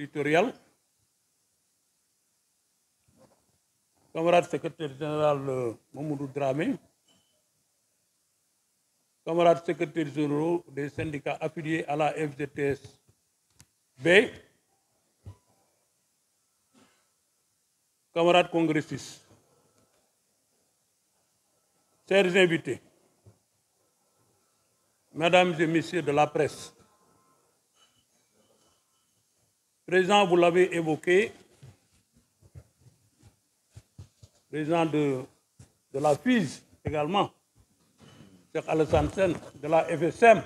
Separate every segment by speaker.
Speaker 1: territorial, camarade secrétaire général Mamoudou Dramé, camarades secrétaires généraux des syndicats affiliés à la FGTS-B, camarades congressistes, chers invités, mesdames et messieurs de la presse, Président, vous l'avez évoqué, président de la FIS également, Cheikh Alassane Sène, de la FSM.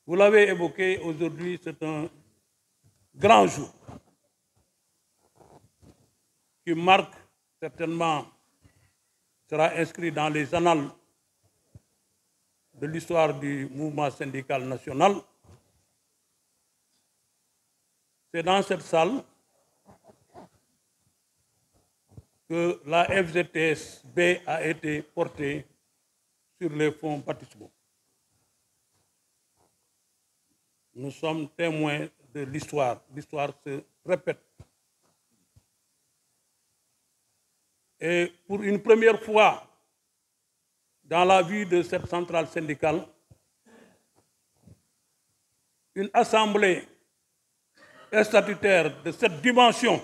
Speaker 1: Vous l'avez évoqué, aujourd'hui c'est un grand jour qui marque certainement, sera inscrit dans les annales de l'histoire du mouvement syndical national. C'est dans cette salle que la FGTS-B a été portée sur les fonds baptismaux. Nous sommes témoins de l'histoire. L'histoire se répète. Et pour une première fois dans la vie de cette centrale syndicale, une assemblée statutaire de cette dimension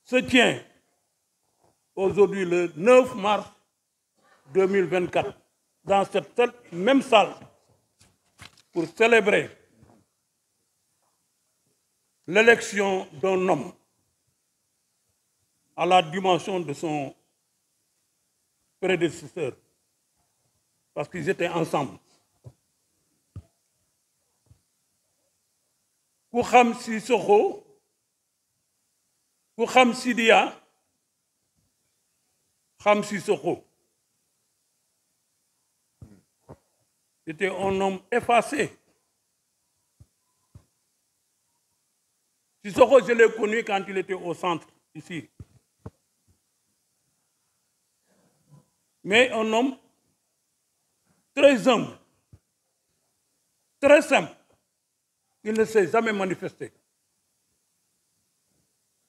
Speaker 1: se tient aujourd'hui le 9 mars 2024 dans cette même salle pour célébrer l'élection d'un homme à la dimension de son prédécesseur, parce qu'ils étaient ensemble. Ku xam Sissoko, ku xam Sidia, xam Sissoko. C'était un homme effacé. Sissoko, je l'ai connu quand il était au centre, ici. Mais un homme très humble, très simple. Il ne s'est jamais manifesté.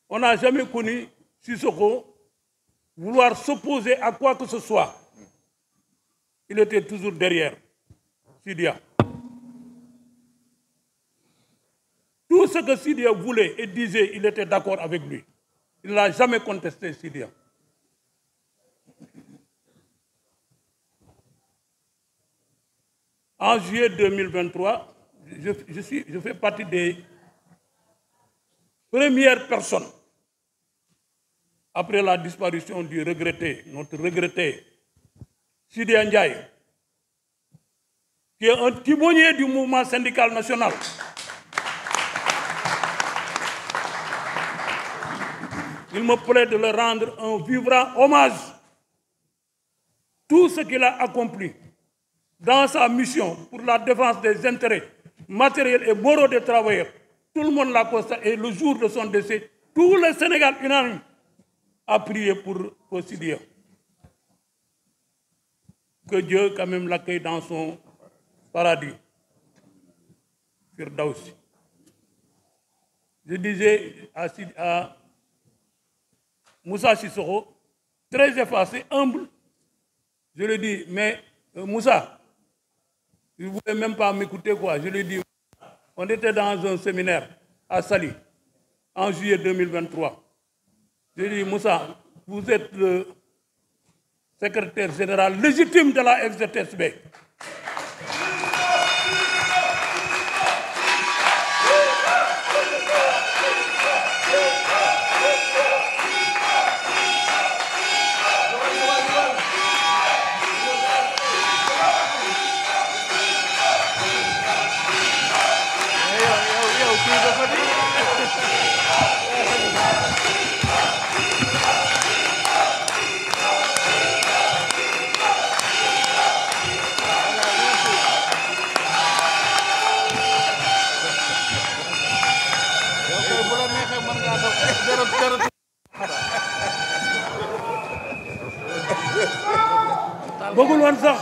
Speaker 1: On n'a jamais connu Sissoko vouloir s'opposer à quoi que ce soit. Il était toujours derrière Sidia. Tout ce que Sidia voulait et disait, il était d'accord avec lui. Il n'a jamais contesté Sidia. En juillet 2023, je fais partie des premières personnes, après la disparition du regretté, notre regretté Sidia Ndiaye, qui est un timonier du mouvement syndical national. Il me plaît de le rendre un vibrant hommage. Tout ce qu'il a accompli dans sa mission pour la défense des intérêts matériels et moraux des travailleurs, tout le monde l'a constaté. Et le jour de son décès, tout le Sénégal unanime a prié pour Sidia. Que Dieu quand même l'accueille dans son paradis. Firdausi. Je disais à Moussa Sissoko, très effacé, humble, je lui dis, mais Moussa, il ne voulait même pas m'écouter quoi. Je lui dis, on était dans un séminaire à Sali, en juillet 2023. Je lui dis, Moussa, vous êtes le secrétaire général légitime de la FGTS-B. bëggul woon sax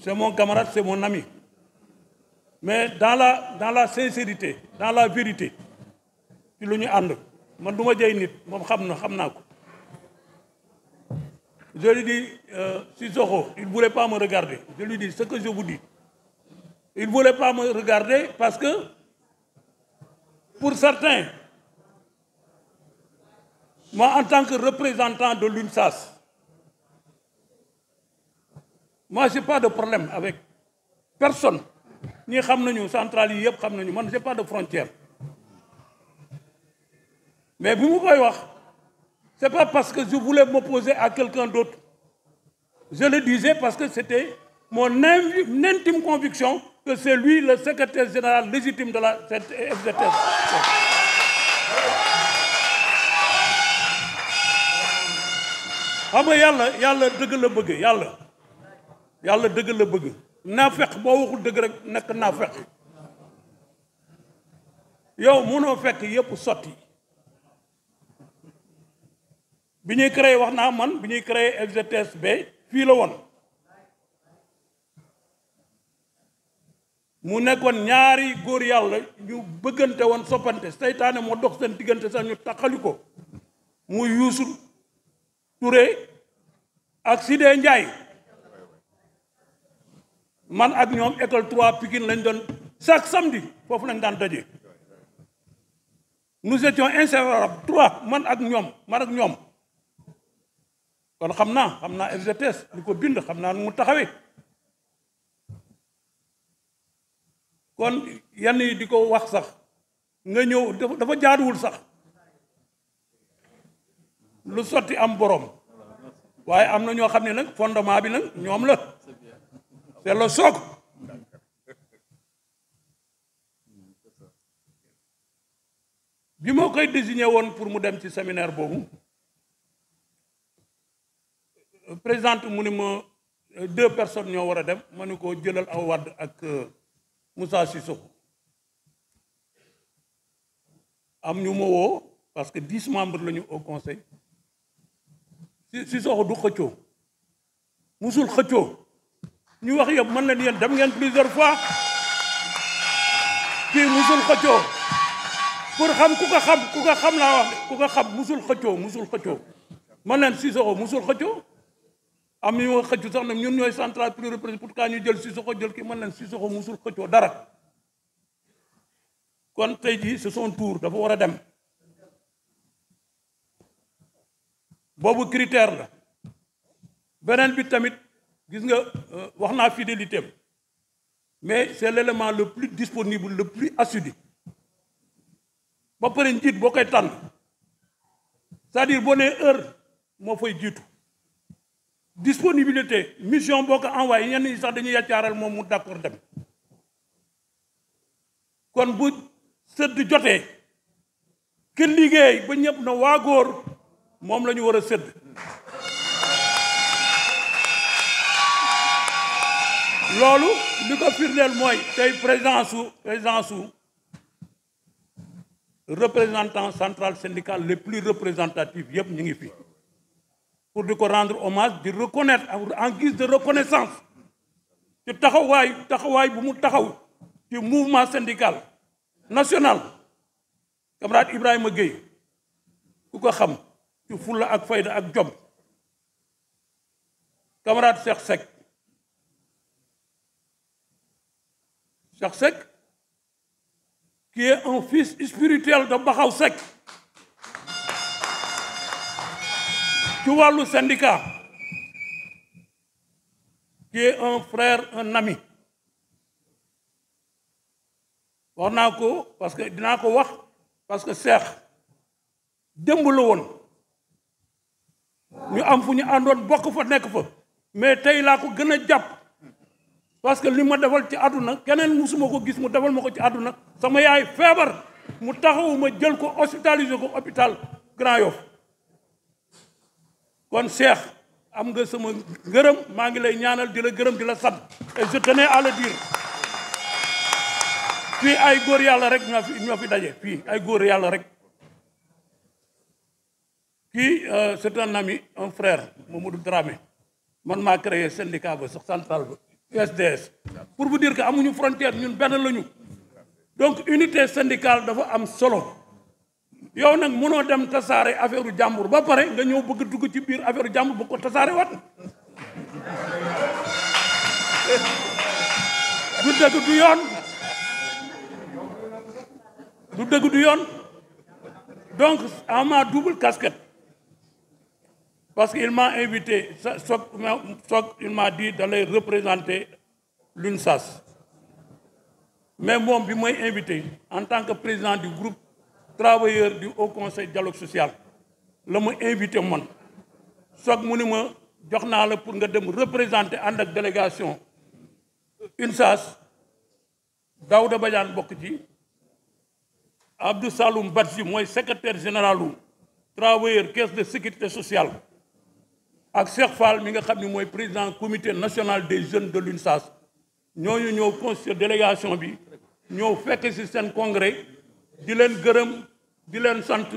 Speaker 1: c'est mon camarade, c'est mon ami. Mais dans la sincérité, dans la vérité, ci lu ñu ànd man du ma jey nit moom xam naa ko. Je lui dis, Sissoko, il ne voulait pas me regarder. Je lui dis ce que je vous dis. Il ne voulait pas me regarder parce que, pour certains, moi en tant que représentant de l'UNSAS, moi je n'ai pas de problème avec personne. Ni xamnañu centrale yi yépp xamnañu man j'ai pas de frontière. Mais bi mu koy wax, c'est pas parce que je voulais m'opposer à quelqu'un d'autre. Je le disais parce que c'était mon intime conviction que c'est lui le secrétaire général légitime de la FDTS. xam nga yàlla dëgg la bëgg yàlla dëgg la bëgg naafeq boo waxul dëgg rek nekk naafeq yow mënoo fekk yëpp sotti bi ñuy créé wax naa man bi ñuy créé FGTS ba fii la woon mu nekkoon ñaari góor yàlla ñu bëggante woon soppante seytaane moo dox seen diggante sax ñu taxali ko mu Youssou Touré ak Sidé Ndiaye man ak ñoom école 3 Pikine lañ doon chaque samedi foofu lañ daan daje nous étions inséparables 3 man ak ñoom kon xam naa FGTS li ko bind xam naa nu mu taxawee kon yenn yi di ko wax sax nga ñëw dafa jaaduwul sax lu sotti am borom waaye am na ñoo xam ne nag fondement bi nag ñoom la c'est le socle bi ma koy désigné woon pour mu dem ci séminaire boobu présidente mu ni ma 2 personnes ñoo war a dem ma ni ko jëlal Awa Wade ak Moussa Sissoko am ñu ma woo parce que 10 membres lañu au conseil Sissoko du xëccoo musul xëccoo ñu wax yëpp mën leen yéen dem ngeen plusieurs fois kii musul xëccoo pour xam ku ko xam laa wax ku ko xam musul xëccoo mën leen Sissoko musul xëccoo am ñu ma xëccu sax nag ñun ñooy central plus représenté pour que ñu jël Sissoko jël kii mën leen Sissoko musul xëccoo dara kon tey jii c'est son tour dafa war a dem boobu critère la beneen bi tamit gis nga wax naa fidélité mais c'est l'élément le plus disponible le plus assidu ba pare njiit boo koy tànn c'est-à-dire boo nee heure moo fay jiitu disponibilité mission boo ko envoyé ñenn ñi sax dañuy yaccaaral moom mu d'accord dem kon bu sëdd jotee ki liggéey ba ñëpp na waa góor moom la ñu war a sëdd loolu li ko firndeel mooy tey présidence su représentant central syndical les plus représentatifs yëpp ñu ngi fi pour di ko rendre hommage di reconnaître en guise de reconnaissance ci taxawaay bu mu taxaw ci mouvement syndical national camarade Ibrahima Gueye ku ko xam ci fulla ak fayda ak jom camarade Cheikh Seck qui est un fils spirituel de Bakhaw Seck ci wàllu syndicat qui est un frère un ami wax naa ko parce que dinaa ko wax parce que Cheikh démb la woon ñu am fu ñu àndoon bokk fa nekk fa mais tey laa ko gën a jàpp parce que li ma defal ci àdduna keneen musuma ko gis mu defal ma ko ci àdduna sama yaay feebar mu taxawu ma jël ko hospitalisé ko hôpital Grand Yoff kon Cheikh am nga sama ngërëm maa ngi lay ñaanal di la gërëm di la sant et je tenais à le dire fii ay góor yàlla rek ñoo fi daje fii ay góor yàlla rek kii c'est un ami un frère Mamadou Dramé man maa créé syndicat ba sax central ba USDS pour vous dire que amuñu frontière ñun benn lañu donc unité syndicale dafa am solo yow nag mënoo dem tasaare affaire u jàmbur ba pare nga ñëw bëgg dugg ci biir affaire u jàmbur bu ko tasaare wat du dëgg du yoon du dëgg du yoon donc en ma double casquette parce qu'il m'a invité il m'a dit d'aller représenter l'UNSAS mais moom bi mooy invité en tant que président du groupe travailleur du Haut Conseil dialogue social la ma invité man mu ni ma jox naa la pour nga dem représenter ànd ak délégation UNSAS Daouda Badiane bokk ci Abdou Saloum Badji mooy secrétaire général u travailleur caisse de sécurité sociale ak Cheikh Fall mi nga xam ni mooy président comité national des jeunes de l'UNSAS ñooñu ñëw constitué délégation bi ñëw fekk ci seen congrès di leen gërëm di leen sant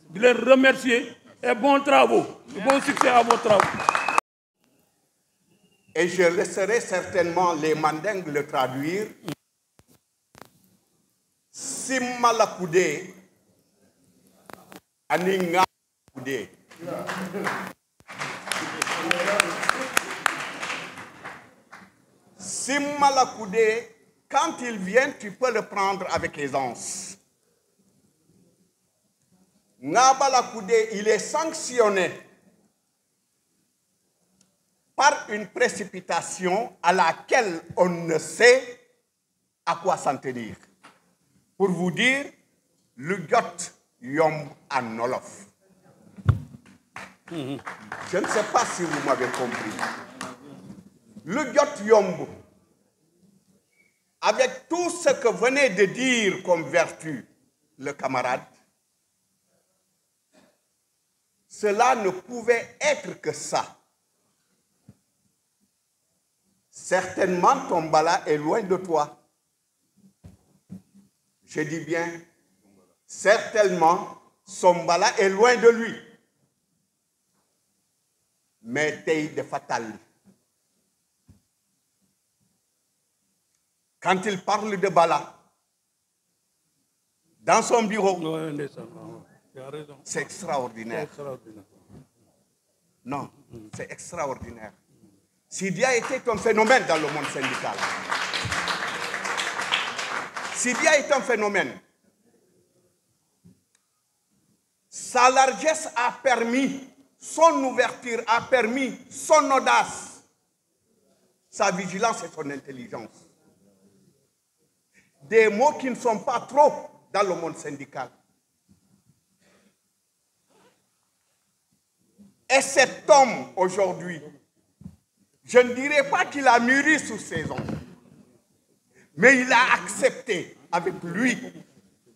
Speaker 1: di leen remercier et bons travaux et bon succès à vos travaux.
Speaker 2: Et je laisserai certainement les mandingues le traduire. Simalakude aninga kude. Simalakude, quand il vient, tu peux le prendre avec aisance. Ngabalakude, il est sanctionné par une précipitation à laquelle on ne sait à quoi s'en tenir. Pour vous dire, le got yomb en Olof. Je ne sais pas si vous m'avez compris. Le got yomb, avec tout ce que venait de dire comme vertu le camarade, cela ne pouvait être que ça. Certainement, ton bala est loin de toi. Je dis bien, certainement, son bala est loin de lui. Mais t'es de fatal. Quand il parle de bala, dans son bureau, c'est extraordinaire. Non, c'est extraordinaire. Sidia était un phénomène dans le monde syndical. Sidia est un phénomène. Sa largesse a permis, son ouverture a permis, son audace, sa vigilance et son intelligence. Des mots qui ne sont pas trop dans le monde syndical. Et cet homme, aujourd'hui, je ne dirais pas qu'il a mûri sous ses ongles, mais il a accepté avec lui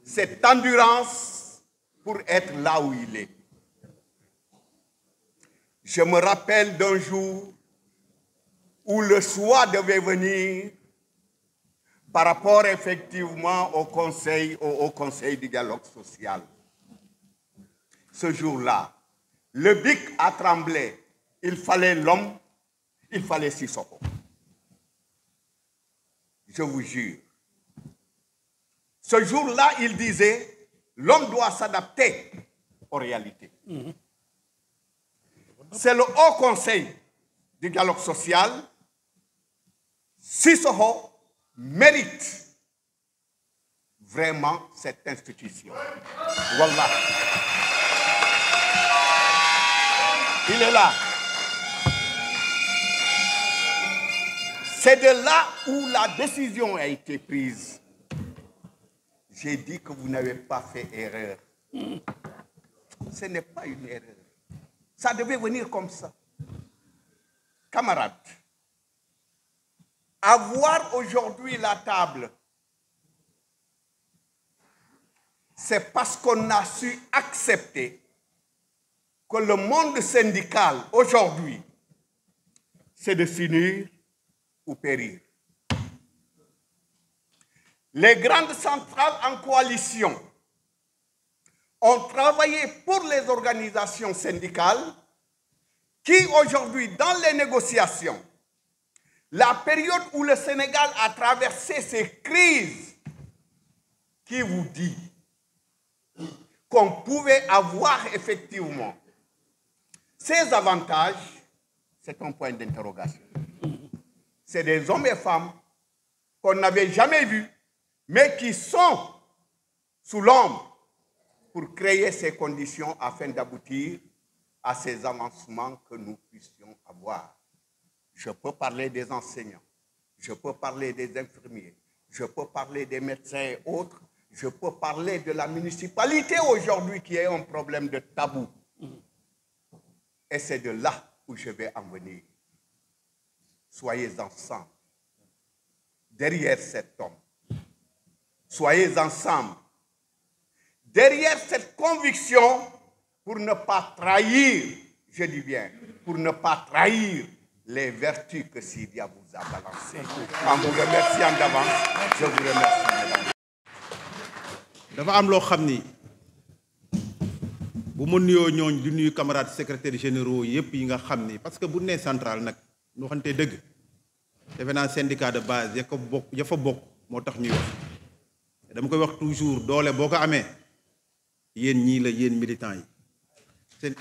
Speaker 2: cette endurance pour être là où il est. Je me rappelle d'un jour où le choix devait venir par rapport effectivement au conseil du dialogue social. Ce jour-là, le bic a tremblé. Il fallait l'homme, il fallait Sissoko. Je vous jure. Ce jour-là, il disait, l'homme doit s'adapter aux réalités. C'est le Haut Conseil du dialogue social. Sissoko mérite vraiment cette institution. Voilà. Il est là. C'est de là où la décision a été prise. J'ai dit que vous n'avez pas fait erreur. Ce n'est pas une erreur. Ça devait venir comme ça. Camarades, avoir aujourd'hui la table, c'est parce qu'on a su accepter que le monde syndical aujourd'hui, c'est de s'unir ou périr. Les grandes centrales en coalition ont travaillé pour les organisations syndicales qui aujourd'hui, dans les négociations, la période où le Sénégal a traversé ces crises, qui vous dit qu'on pouvait avoir effectivement ces avantages, c'est un point d'interrogation. C'est des hommes et femmes qu'on n'avait jamais vus, mais qui sont sous l'ombre pour créer ces conditions afin d'aboutir à ces avancements que nous puissions avoir. Je peux parler des enseignants, je peux parler des infirmiers, je peux parler des médecins et autres, je peux parler de la municipalité aujourd'hui qui est un problème de tabou. Et c'est de là où je vais en venir. Soyez ensemble, derrière cet homme. Soyez ensemble, derrière cette conviction pour ne pas trahir, je dis bien, pour ne pas trahir les vertus que Sidia vous a balancées. En vous remerciant d'avance, je vous remercie.
Speaker 3: dafa am loo xam ni bu ma nuyoo ñooñ di nuyu camarades secrétaires généraux yépp yi nga xam ni parce que bu nee central nag ñu waxante dëgg defe naa syndicat de base ya fa bokk moo tax ñuy wax dama koy wax toujours doole boo ko amee yéen ñii la yéen militants yi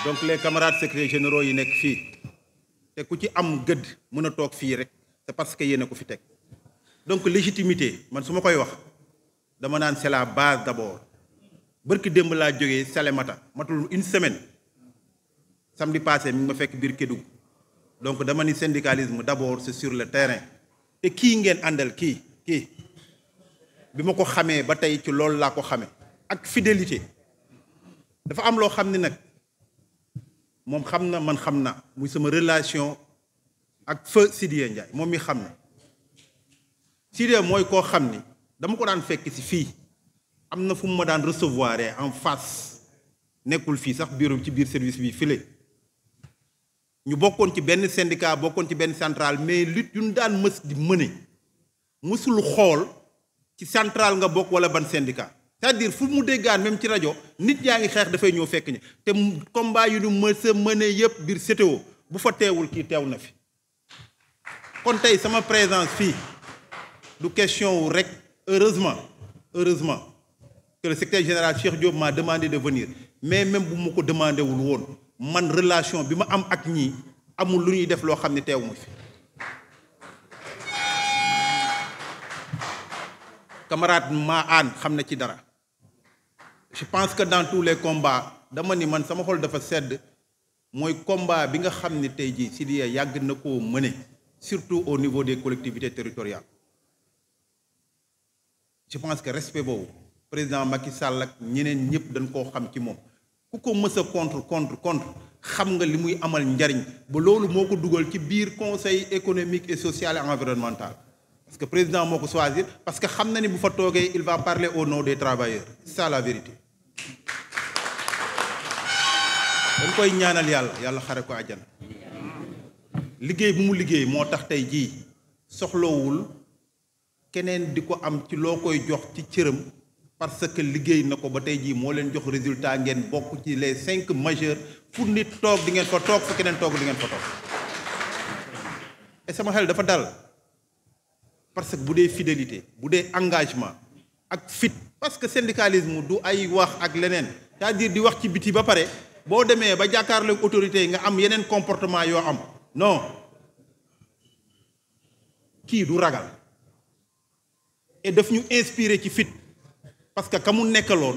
Speaker 3: donc les camarades secrétaires généraux yi nekk fii te ku ci am gëdd mën a toog fii rek c'est parce que yéen a ko fi teg donc légitimité man su ma koy wax dama naan c'est la base d'abord bërki démb laa jógee Salémata matul une semaine samedi passé mi ngi ma fekk biir Kédougou donc dama ni syndicalisme d'abord c'est sur le terrain te kii ngeen àndal kii bi ma ko xamee ba tey ci loolu laa ko xamee ak fidélité dafa am loo xam ni nag moom xam na man xam na muy sama relation ak feu Sidya Ndiaye moom mi xam na Sidya mooy koo xam ni dama ko daan fekk ci fii am na fu mu ma daan recevoir en face nekkul fii sax bureau ci biir service bi file ñu bokkoon ci benn syndicat bokkoon ci benn centrale mais lutte yu ñu daan mës di mëne mësul xool ci centrale nga bokk wala ban syndicat c'est-à-dire fu mu déggaan même ci rajo nit yaa ngi xeex dafay ñëw fekk ñi te combat yu ñu mës a mëne yépp biir CTO bu fa teewul kii teew na fi kon tey sama présence fii du question wu rek heureusement que le secrétaire général Cheikh Diop m'a demandé de venir mais même bu ma ko demandé wul woon man relation bi ma am ak ñii amul lu ñuy def loo xam ne teew ma fi camarade maa aan xam na ci dara je pense que dans tous les combats dama ni man sama xol dafa sedd mooy combat bi nga xam ni tey jii Sidya yàgg na koo mëne surtout au niveau des collectivités territoriales je pense que respect boobu président Macky Sall ak ñeneen ñëpp dañ koo xam ci moom ku ko mës a contre xam nga li muy amal njariñ ba loolu moo ko dugal ci biir conseil économique et social et environnemental parce que président moo ko choisir parce que xam na ni bu fa toogee il va parler au nom des travailleurs c'est ça la vérité dañ koy ñaanal yàlla xare ko àjjana liggéey bu mu liggéey moo tax tey jii soxlawul keneen di ko am ci loo koy jox ci cëram parce que liggéey na ko ba tey jii moo leen jox résultat ngeen bokk ci les 5 majeurs fu nit toog di ngeen fa toog fu keneen toog di ngeen fa toog et sama xel dafa dal parce que bu dee fidélité bu dee engagement ak fit parce que syndicalisme du ay wax ak leneen c'est-à-dire di wax ci biti ba pare boo demee ba jàkkaarloog autorités yi nga am yeneen comportement yoo am non kii du ragal et daf ñu inspiré ci fit parce que ka mu nekkaloon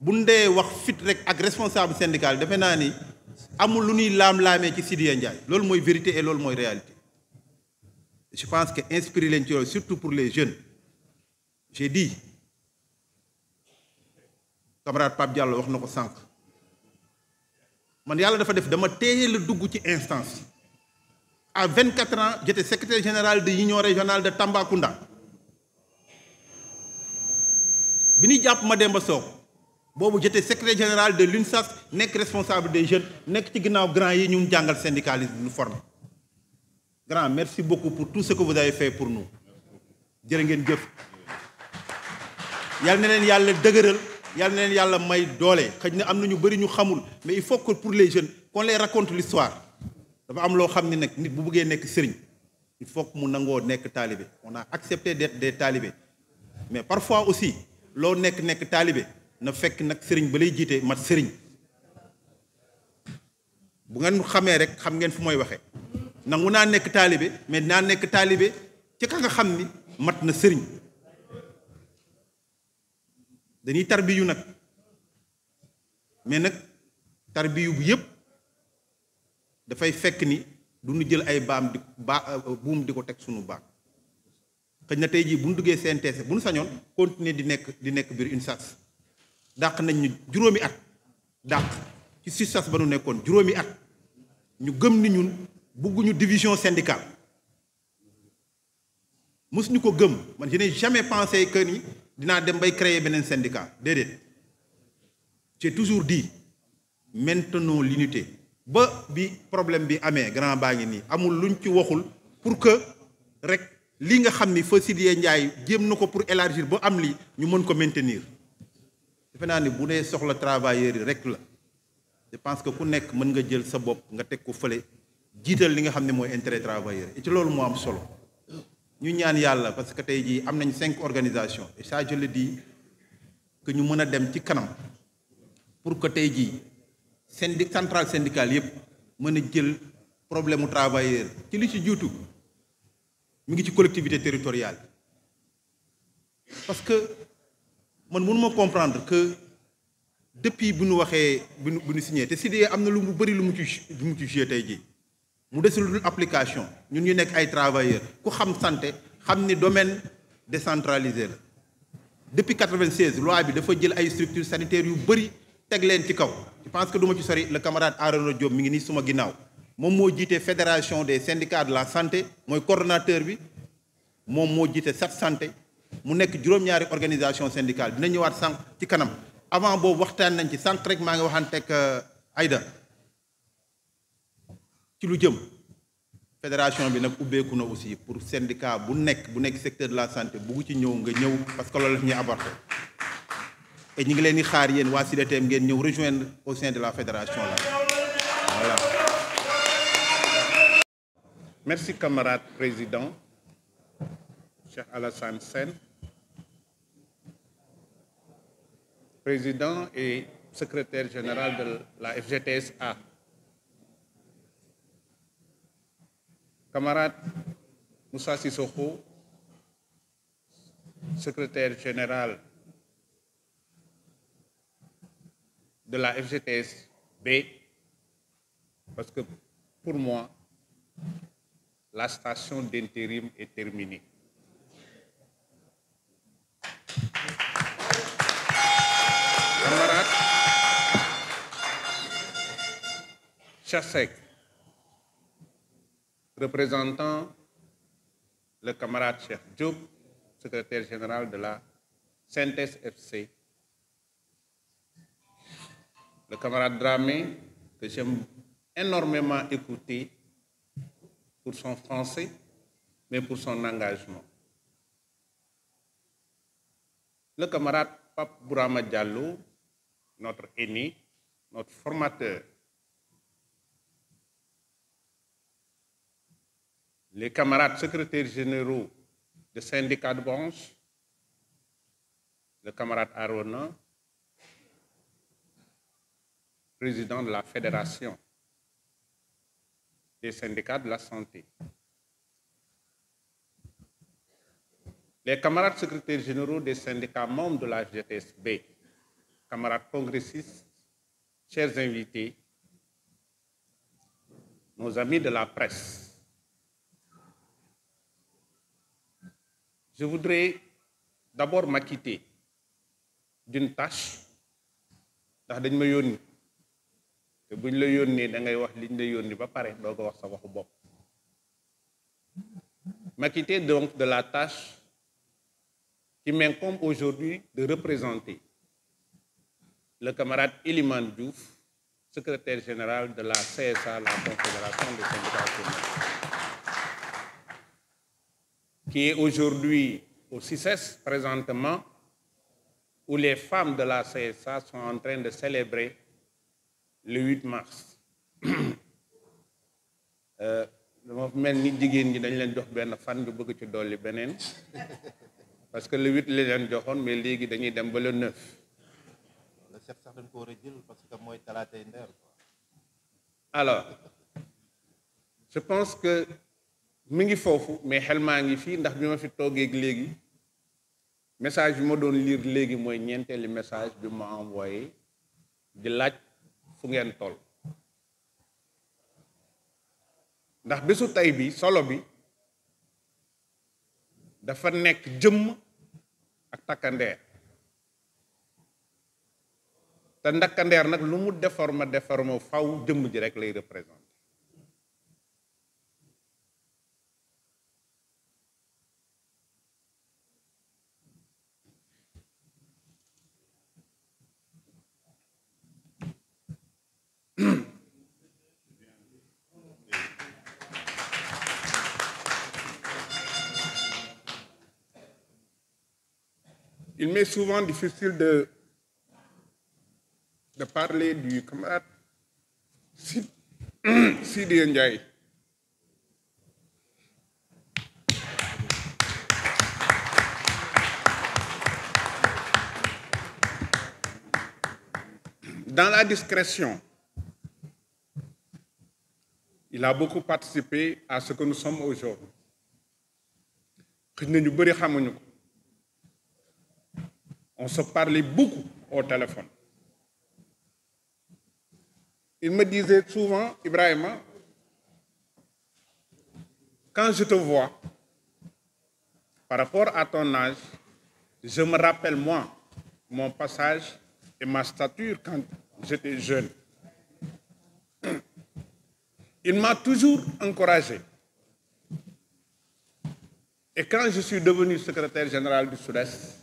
Speaker 3: bu ndee wax fit rek ak responsable syndical defe naa ni amul lu ñuy laam-laamee ci Sidya Ndiaye loolu mooy vérité et loolu mooy réalité je pense que inspiré leen ci loolu surtout pour les jeunes j'ai dit camarade Pape Diallo wax na ko sànq man yàlla dafa def dama teel a dugg ci instance à 24 ans j'étais secrétaire général de l'union régionale de Tambacounda bi ñuy jàpp Mademba Sock boobu j'étais secrétaire général de l'UNSAS nekk responsable des jeunes nekk ci ginnaaw grand yi ñu jàngal syndicalisme ñu formé grand merci beaucoup pour tout ce que vous avez fait pour nous jërë ngeen jëf yàlla na leen yàlla dëgëral yàlla na leen yàlla may doole xëy na am na ñu bëri ñu xamul mais il faut que pour les jeunes qu'on les raconte l'histoire dafa am loo xam ne nag nit bu bëggee nekk sëriñ il faut que mu nangoo nekk taalibe on a accepté d'être des talibés mais parfois aussi loo nekk taalibe na fekk nag sëriñ ba lay jiite mat sëriñ bu ngeen xamee rek xam ngeen fu mooy waxee nangu naa nekk taalibe mais dinaa nekk taalibe ci ka nga xam ni mat na sëriñ dañuy tarbiyu nag mais nag tarbiyu bu yëpp dafay fekk ni du ñu jël ay buum di ko teg suñu baam xëy na tey jii bu ñu duggee CNTS bu ñu sañoon continuer di nekk biir UNSAS dàq nañ ñu juróomi at dàq ci SUTSAS ba nu nekkoon juróomi at ñu gëm ni ñun bugguñu division syndicale mosuñu ko gëm man je n'ai jamais pensé que ni dinaa dem bay créer beneen syndicat déedéet j'ai toujours dit maintenons l'unité ba bi problème bi amee grand baa ngi nii amul luñ ci waxul pour que rek li nga xam ni fa Sidya Ndiaye jéem na ko pour élargir ba am lii ñu mën ko maintenir defe naa ni bu dee soxla travailleurs yi rek la je pense que ku nekk mën nga jël sa bopp nga teg ko fële jiital li nga xam ne mooy intérêt travailleurs et ci loolu moo am solo ñu ñaan yàlla parce que tey jii am nañ 5 organisations et ça je le dis que ñu mën a dem ci kanam pour que tey jii centrale syndicale yëpp mën a jël problème mu travailleur ci li ci juutu mi ngi ci collectivité territoriale parce que man mënuma comprendre que depuis bu ñu waxee bu ñu signé te Sidya am na lu mu bëri lu mu ci joué tey jii mu desul lu application ñun ñu nekk ay travailleurs ku xam santé xam ni domaine décentralisé la depuis 96 loi bi dafa jël ay structures sanitaires yu bëri teg leen ci kaw je pense que du ma ci sori le camarade Arona Diop mi ngi nii suma ginnaaw moom moo jiite fédération des syndicats de la santé mooy coordonnateur bi moom moo jiite Sat Santé mu nekk juróom-ñaari organisation syndicale dina ñëwaat sànq ci kanam avant boobu waxtaan nañ ci sànq rek maa ngi waxanteeg Aïda ci lu jëm fédération bi nag ubbeeku na aussi pour syndicat bu nekk secteur de la santé bugg ci ñëw nga ñëw parce que loolu la ñuy aborder et ñu ngi leen di xaar yéen waa SYDETEM ngeen ñëw rejoindre au sein de la fédération là voilà.
Speaker 4: Merci camarade président Cheikh Alassane Sène, président et secrétaire général de la FGTSA. Camarade Moussa Sissoko, secrétaire général de la FGTSB, parce que pour moi, la station d'intérim est terminée. Camarade Chassek, représentant le camarade Cheikh Diop, secrétaire général de la CNTS FC, le camarade Dramé, que j'aime énormément écouter pour son français, mais pour son engagement. Le camarade Pape Bourama Diallo, notre aîné, notre formateur. Les camarades secrétaires généraux des syndicats de branche, le camarade Arona, président de la Fédération des syndicats de la santé. Les camarades secrétaires généraux des syndicats membres de la FGTSB, camarades congressistes, chers invités, nos amis de la presse. Je voudrais d'abord m'acquitter d'une tâche ndax dañ ma yónni te buñ la yónnee da ngay wax liñ la yónni ba pare doo ko wax sa waxu bopp. M'acquitter donc de la tâche qui m'incombe aujourd'hui de représenter le camarade Elimane Diouf, secrétaire général de la CSA, la Confédération des syndicats communs, qui est aujourd'hui au CICES présentement où les femmes de la CSA sont en train de célébrer le 8 mars. dama mel ni jigéen ñi dañ leen jox benn fan ñu bëgg ci dolli beneen parce que le 8 la leen joxoon mais léegi dañuy dem ba le 9.
Speaker 3: le 7 sax dañ ko war a jël parce que mooy talaatay ndeer.
Speaker 4: Alors je pense que mi ngi foofu mais xel maa ngi fii ndax bi ma fi toogeeg léegi message bi ma doon lire léegi mooy ñeenteeli message bi ma envoyé di laaj fu ngeen toll. ndax bésu tey bi solo bi dafa nekk jëmm ak takkandeer te ndakkandeer nag lu mu déforme faw jëmm ji rek lay représenter. Il m'est souvent difficile de parler du camarade Sidi Ndiaye. Dans la discrétion, il a beaucoup participé à ce que nous sommes aujourd'hui. On se parlait beaucoup au téléphone. Il me disait souvent, Ibrahima, quand je te vois, par rapport à ton âge, je me rappelle moi, mon passage et ma stature quand j'étais jeune. Il m'a toujours encouragé. Et quand je suis devenu secrétaire général du Sud-Est,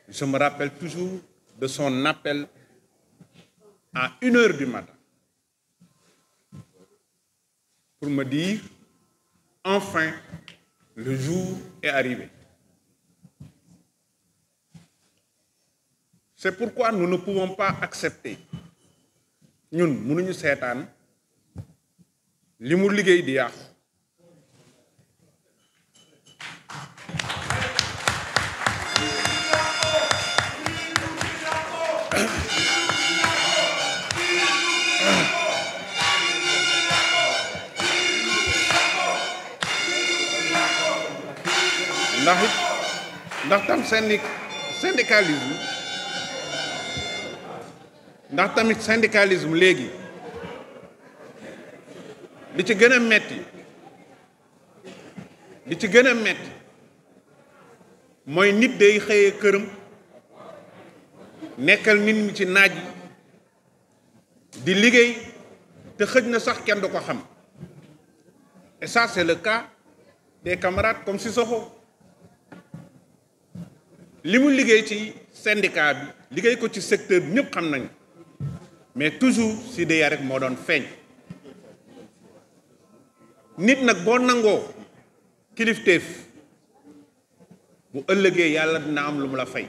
Speaker 4: je me rappelle toujours de son appel à 1h du matin pour me dire, enfin, le jour est arrivé. C'est pourquoi nous ne pouvons pas accepter. Nous, mënuñu seetaan li mu liggéey di yàqu. ndax tam syndicalisme ndax tamit syndicalisme léegi li ci gën a metti mooy nit day xëyee këram nekkal nit ñi ci naaj di liggéey te xëj na sax kenn du ko xam. Et ça c'est le cas des camarades comme Sissoko. li mu liggéey ci syndicat bi liggéey ko ci secteur bi ñëpp xam nañ mais toujours si de rek moo doon feeñ. nit nag boo nangoo kilifteef bu ëllëgee yàlla dina am lu mu la fay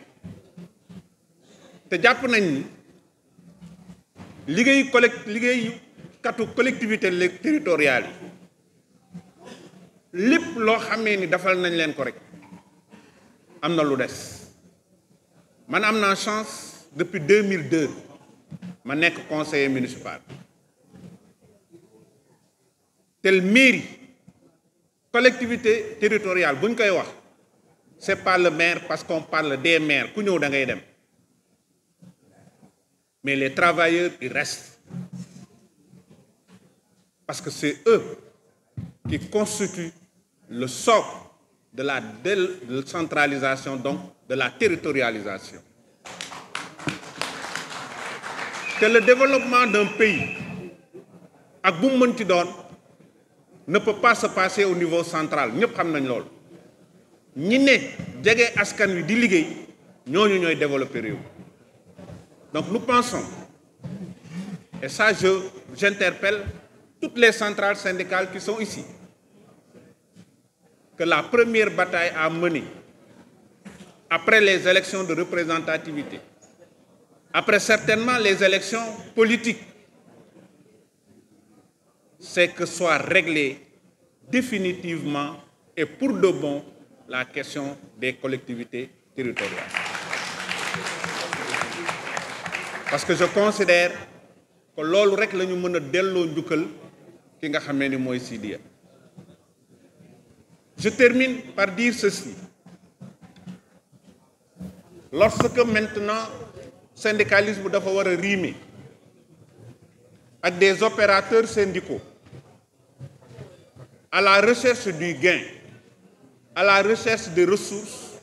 Speaker 4: te jàpp nañ ni liggéeyu katu collectivité territoriale yi lépp loo xamee ni defal nañ leen ko rek am na lu des. Man am naa chance depuis 2002 ma nekk conseiller municipal. Tel mairie collectivité territoriale bu ñu koy wax c'est pas le maire parce qu'on parle des maires ku ñëw da ngay dem mais les travailleurs ils restent parce que c'est eux qui constituent le socle de la décentralisation, donc de la territorialisation. Que le développement d'un pays, ak bu mu mënti doon, ne peut pas se passer au niveau central. ñëpp xam nañ loolu. ñi ne jege askan wi di liggéey ñooñu ñooy développer réew. Donc nous pensons, et ça j'interpelle toutes les centrales syndicales qui sont ici, que la première bataille à mener après les élections de représentativité, après certainement les élections politiques, c'est que soit réglée définitivement et pour de bon la question des collectivités territoriales. Parce que je considère que loolu rek la ñu mën a delloo njukkal ki nga xamee ni mooy Sidia. Je termine par dire ceci. Lorsque maintenant syndicalisme dafa war a rimer ak des opérateurs syndicaux à la recherche du gain, à la recherche de ressources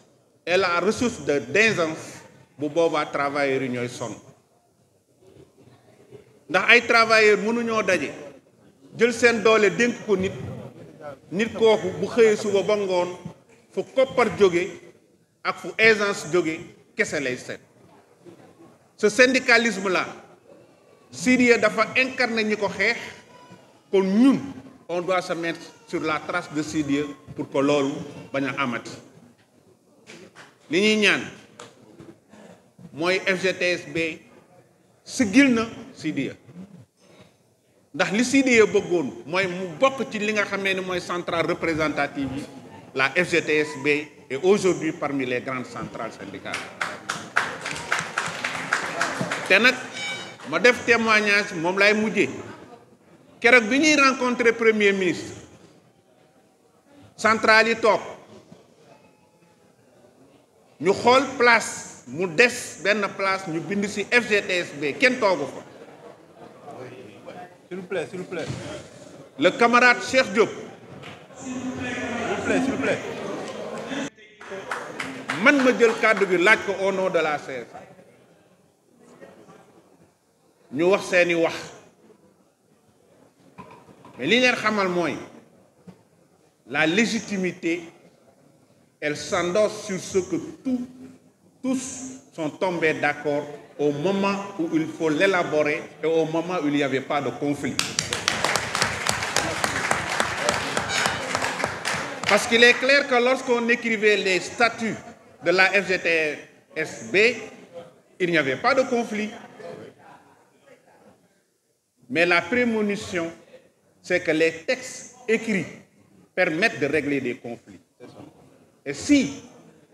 Speaker 4: et à la ressource d'aisance, bu boobaa travailleurs yi ñooy sonn ndax ay travailleurs mënuñoo daje jël seen doole dénk ko nit kooku bu xëyee suba ba ngoon fu koppar jóge ak fu aisance jóge kese lay seet. Ce syndicalisme là Sidia dafa incarner ñi ko xeex, kon ñun on doit se mettre sur la trace de Sidia pour que loolu bañ a amati. li ñuy ñaan mooy FGTSB sigil na Sidia ndax li Sidia bëggoon mooy mu bokk ci li nga xamee ni mooy centrale représentative yi. La FGTSB est aujourd'hui parmi les grandes centrales syndicales. te nag ma def témoignage moom lay mujjee keroog bi ñuy rencontrer premier ministre centrale yi toog ñu xool place mu des benn place ñu bind ci FGTSB kenn toogu fa.
Speaker 3: S'il vous plaît.
Speaker 4: Le camarade Cheikh Diop.
Speaker 3: S'il vous plaît.
Speaker 4: man ma jël kàddu gi laaj ko au nom de la CSA ñu wax seeni wax mais li leen xamal mooy la légitimité elle s'endosse sur ce que tous sont tombés d'accord au moment où il faut l'élaborer et au moment où il n'y avait pas de conflit. Parce qu'il est clair que lorsqu'on écrivait les statuts de la FGTSB, il n'y avait pas de conflit. Mais la prémonition, c'est que les textes écrits permettent de régler des conflits. Et si,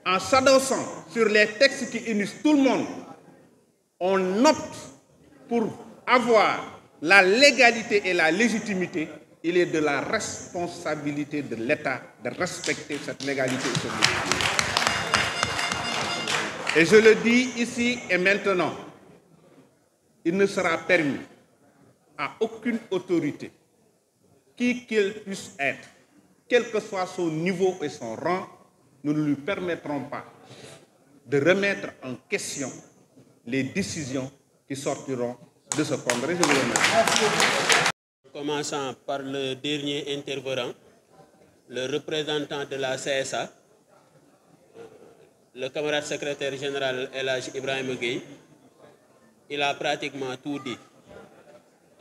Speaker 4: en s'adossant sur les textes qui unissent tout le monde, on opte pour avoir la légalité et la légitimité, il est de la responsabilité de l'État de respecter cette légalité et cette légitimité. Et je le dis ici et maintenant, il ne sera permis à aucune autorité, qui qu'elle puisse être, quel que soit son niveau et son rang, nous ne lui permettrons pas de remettre en question les décisions qui sortiront de ce congrès. Je vous remercie.
Speaker 5: Commençant par le dernier intervenant, le représentant de la CSA, le camarade secrétaire général El Hadj Ibrahima Gueye, il a pratiquement tout dit.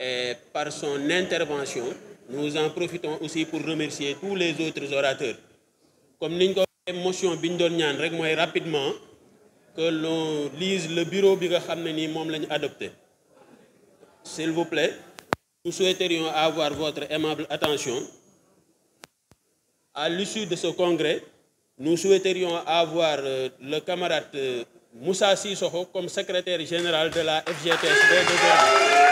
Speaker 5: Et par son intervention, nous en profitons aussi pour remercier tous les autres orateurs. Comme nous avons motion rapidement que l'on lise le bureau bi nga xamné ni mom lañu adopté. S'il vous plaît, nous souhaiterions avoir votre aimable attention. À l'issue de ce congrès, nous souhaiterions avoir le camarade Moussa Sissoko comme secrétaire général de la FGTSB de Gorée.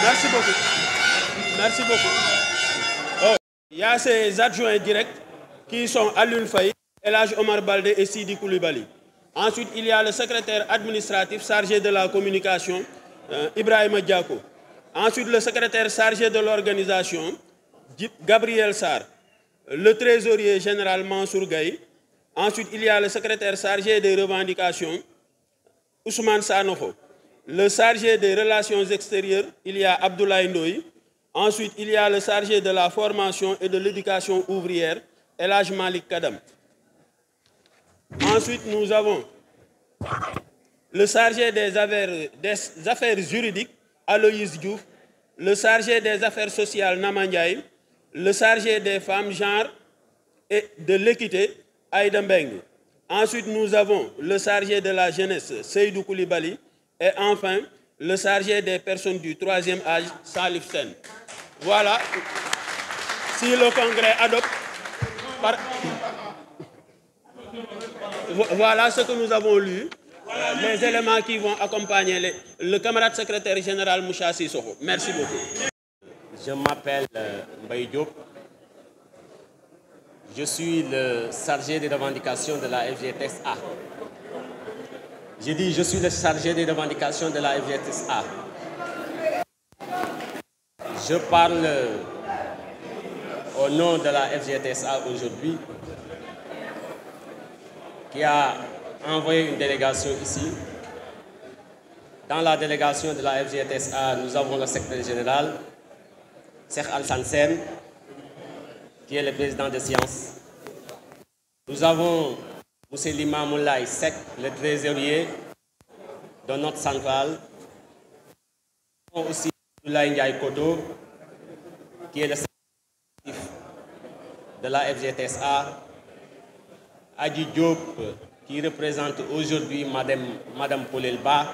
Speaker 5: Merci beaucoup. Merci beaucoup. Oh, il y a ses adjoints directs qui sont Alioune Faye, El Hadj Omar Baldé et Sidi Koulibaly. Ensuite, il y a le secrétaire administratif chargé de la communication, Ibrahima Diako. Ensuite, le secrétaire chargé de l'organisation, Gabriel Sarr. Le trésorier général Mansour Gaye. Ensuite, il y a le secrétaire chargé des revendications, Ousmane Sanokho. Le chargé des relations extérieures, il y a Abdoulaye Ndoye. Ensuite, il y a le chargé de la formation et de l'éducation ouvrière, El Hadj Malik Kadam. Ensuite, nous avons le chargé des affaires juridiques, Aloïs Diouf, le chargé des affaires sociales, Nama Ndiaye, le chargé des femmes, genre et de l'équité, Aïda Mbeng. Ensuite, nous avons le chargé de la jeunesse, Seydou Koulibaly, et enfin, le chargé des personnes du troisième âge, Salif Sen. Voilà, si le Congrès adopte, voilà ce que nous avons lu, les éléments qui vont accompagner le camarade secrétaire général Moussa Sissoko. Merci beaucoup.
Speaker 6: Je m'appelle Mbaye Diop. Je suis le chargé des revendications de la FGTS-A. J'ai dit je suis le chargé des revendications de la FGTS-A. Je parle au nom de la FGTS-A aujourd'hui, qui a envoyé une délégation ici. Dans la délégation de la FGTS-A, nous avons le secrétaire général, Cheikh Alassane Sène, qui est le président de Sciences. Nous avons M. Lima Moulay Sek, le trésorier de notre centrale. Nous avons aussi Moulay Ndiaye Kodo, qui est le secrétaire de la FGTS-A. Adi Diop, qui représente aujourd'hui Madame Poulelba,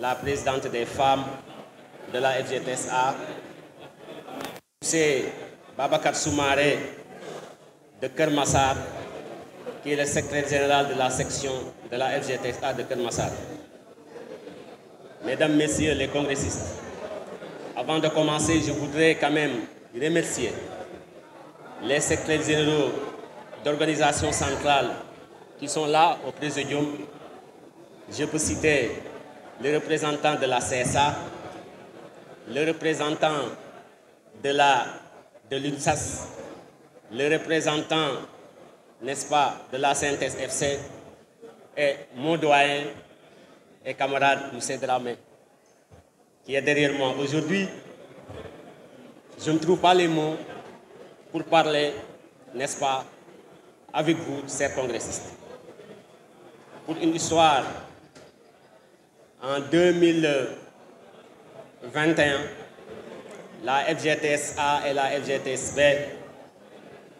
Speaker 6: la présidente des femmes de la FGTS-A. C'est Babacar Soumaré de Kermassar, qui est le secrétaire général de la section de la FGTS-A de Kermassar. Mesdames, Messieurs les congressistes, avant de commencer, je voudrais quand même remercier les secrétaires généraux d'organisations centrales qui sont là au Présidium. Je peux citer le représentant de la CSA, le représentant de l'UNSAS, le représentant, n'est-ce pas, de la CNTS FC et mon doyen et camarade M. Dramé, qui est derrière moi. Aujourd'hui, je ne trouve pas les mots pour parler, n'est-ce pas, avec vous, chers congressistes. Pour une histoire, en 2021, la FGTS-A et la FGTS-B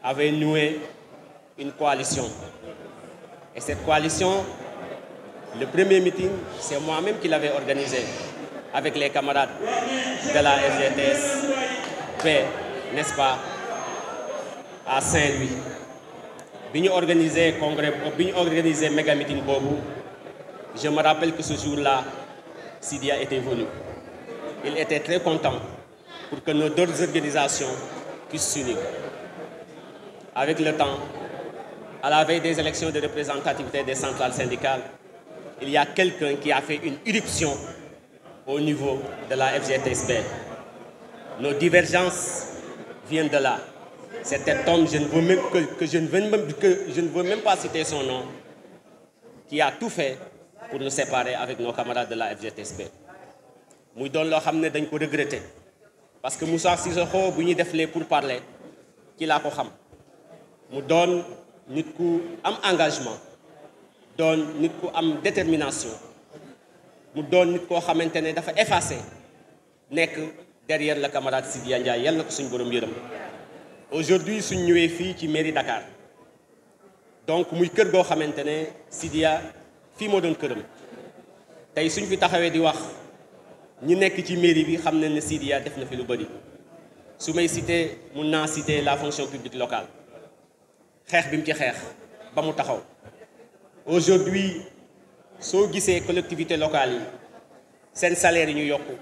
Speaker 6: avaient noué une coalition. Et cette coalition, le premier meeting, c'est moi-même qui l'avais organisé avec les camarades de la FGTS-B, n'est-ce pas, à Saint-Louis. Bi ñu organisé congrès, bi ñu organisé méga meeting boobu, je me rappelle que ce jour-là, Sidia était venu. Il était très content pour que nos deux organisations puissent s'unir. Avec le temps, à la veille des élections de représentativité des centrales syndicales, il y a quelqu'un qui a fait une irruption au niveau de la FGTS-B. Nos divergences viennent de là. Cet homme, je ne veux même pas citer son nom, qui a tout fait pour nous séparer avec nos camarades de la FGTS-B. Muy doon loo xam ne dañ ko regretter parce que Moussa Sissoko bu ñuy def les pourparlers ci laa ko xam mu doon nit ku am engagement, doon nit ku am détermination, mu doon nit koo xamante ne dafa effacé nekk derrière le camarade Sidya Ndiaye yal na ko suñu borom yërëm. Aujourd'hui suñ ñëwee fii ci mairie Dakar donc muy kër goo xamante ne Sidya fii moo doon këram tey suñ fi taxawee di wax ñi nekk ci mairie bi xam nañ ne Sidya def na fi lu bëri su may citer mun naa citer la fonction publique locale xeex bi mu ci xeex ba mu taxaw. Aujourd'hui soo gisee collectivités locales yi seen salaire yi ñu yokku